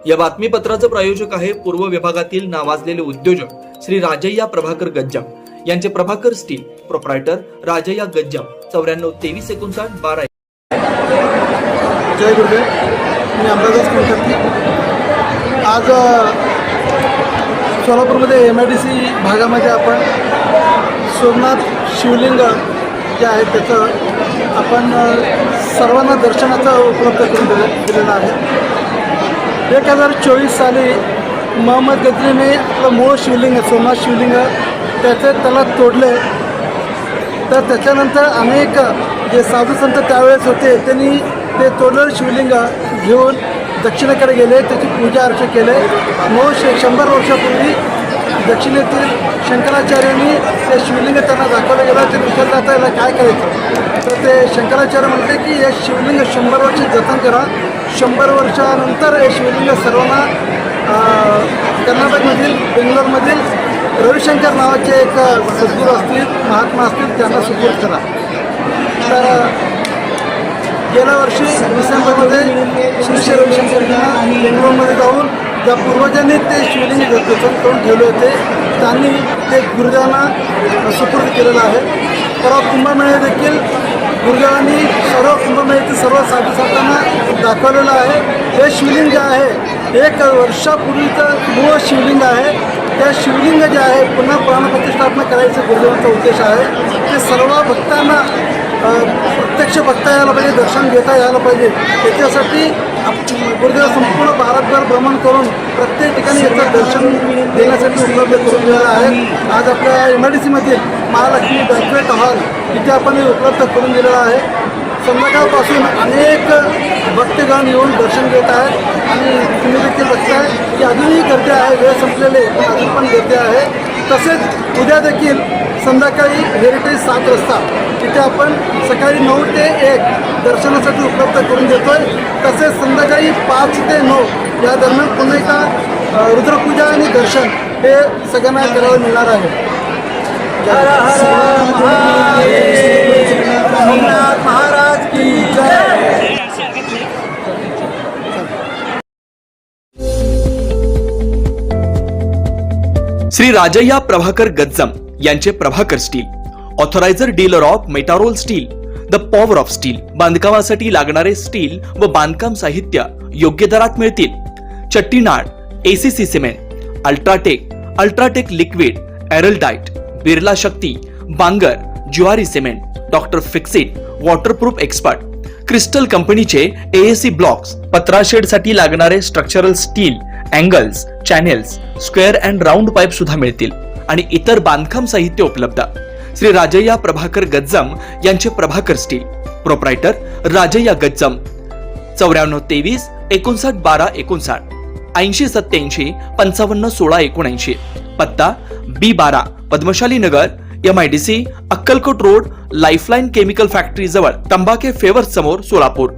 या बातमीपत्राचं प्रायोजक आहे पूर्व विभागातील नावाजलेले उद्योजक श्री राजय्या प्रभाकर गज्जाम यांचे प्रभाकर स्टील, प्रोप्रायटर राजय्या गज्जाम, 94 23 59 12. जय गुरुदेव. मी अंबादास कुलकर्णी. आज सोलापूरमध्ये MIDC भागामध्ये आपण सोमनाथ शिवलिंग जे आहे त्याचं आपण सर्वांना दर्शनाचं उपलब्ध करून दिलेलं आहे. 2024 साली मोहम्मद गजनीने आपलं मूळ शिवलिंग सोमनाथ शिवलिंग त्याला तोडले. तर त्याच्यानंतर अनेक जे साधू संत त्यावेळेस होते त्यांनी ते तोडलेलं शिवलिंग घेऊन दक्षिणेकडे गेले, त्याची पूजा अर्चा केले. 100 वर्षापूर्वी दक्षिणेतील शंकराचार्यांनी ते शिवलिंग त्यांना दाखवलं गेलं. ते विचारलं आता याला काय करायचं, तर ते शंकराचार्य म्हणते की हे शिवलिंग 100 वर्ष जतन करा. 100 वर्षानंतर हे शिवलिंग सर्वांना कर्नाटकमधील बेंगलोरमधील रविशंकर नावाचे एक सद्गुरू असतील, महात्मा असतील, त्यांना सुपूर्द करा. तर गेल्या वर्षी डिसेंबरमध्ये श्री रविशंकरांना बेंगलोरमध्ये जाऊन ज्या पूर्वजांनी ते शिवलिंग जतन करून ठेवले होते त्यांनी ते गुरुदेवांना सुपूर्द केलेलं आहे. परवा कुंभमेळा देखील गुरुदेवांनी सर्व कुंभमेळ्यातील सर्व साधू संतांना दाखवलेलं आहे. हे शिवलिंग जे आहे 1 वर्षापूर्वीचं मूळ शिवलिंग आहे. त्या शिवलिंग जे आहे पुन्हा प्राणप्रतिष्ठापना करायचं गुरुदेवांचा उद्देश आहे. ते सर्व भक्तांना प्रत्यक्ष बघता यायला पाहिजे, दर्शन घेता यायला पाहिजे. त्याच्यासाठी गुरुदेव संपूर्ण भारतभर भ्रमण करून प्रत्येक ठिकाणी याचं दर्शन देण्यासाठी उपलब्ध करून दिलेलं आहे. आज आपल्या MIDCमधील महालक्ष्मी बँक्वेट हॉल इथे आपण उपलब्ध करून दिलेलं आहे. संध्याकाळपासून अनेक भक्तगण येऊन दर्शन घेत आहेत आणि तुम्ही देखील बघताय की अजूनही गर्दी आहे. वेळ संपलेले पण अजून पण गर्दी आहे. तसेच उद्या देखील संध्याकाळी हेरिटेज 7 रस्ता तिथे आपण सकाळी 9 ते 1 दर्शनासाठी उपलब्ध करून देतो आहे. तसेच संध्याकाळी 5 ते 9 या दरम्यान पुन्हा एकदा रुद्रपूजा आणि दर्शन हे सगळ्यांना करायला मिळणार आहे. महाराज की जय. श्री राजय्या प्रभाकर गज्जाम यांचे Prabhakar steel, authoriser dealer of Metarol steel, the power of steel. बांधकामासाठी लागणारे स्टील व बांधकाम साहित्य योग्य दरात मिळतील. Chettinad, ACC cement, UltraTech liquid, Araldite, Birla Shakti, Bangur, Zuari cement, doctor Fixit, waterproof expert, crystal कंपनीचे AAC ब्लॉक्स, पत्राशेड साठी लागणारे structural steel, angles, channels, square and round pipe सुद्धा मिळतील आणि इतर बांधकाम साहित्य उपलब्ध. श्री राजय्या प्रभाकर गज्जाम यांचे प्रभाकर स्टील, प्रोप्रायटर राजय्या गज्जाम, 94 23 59 12 59, 80 87 55 16 79. पत्ता B12 पद्मशाली नगर, MIDC, Akkalkot road, lifeline chemical factory जवळ, तंबाखे फेवर्स समोर, सोलापूर.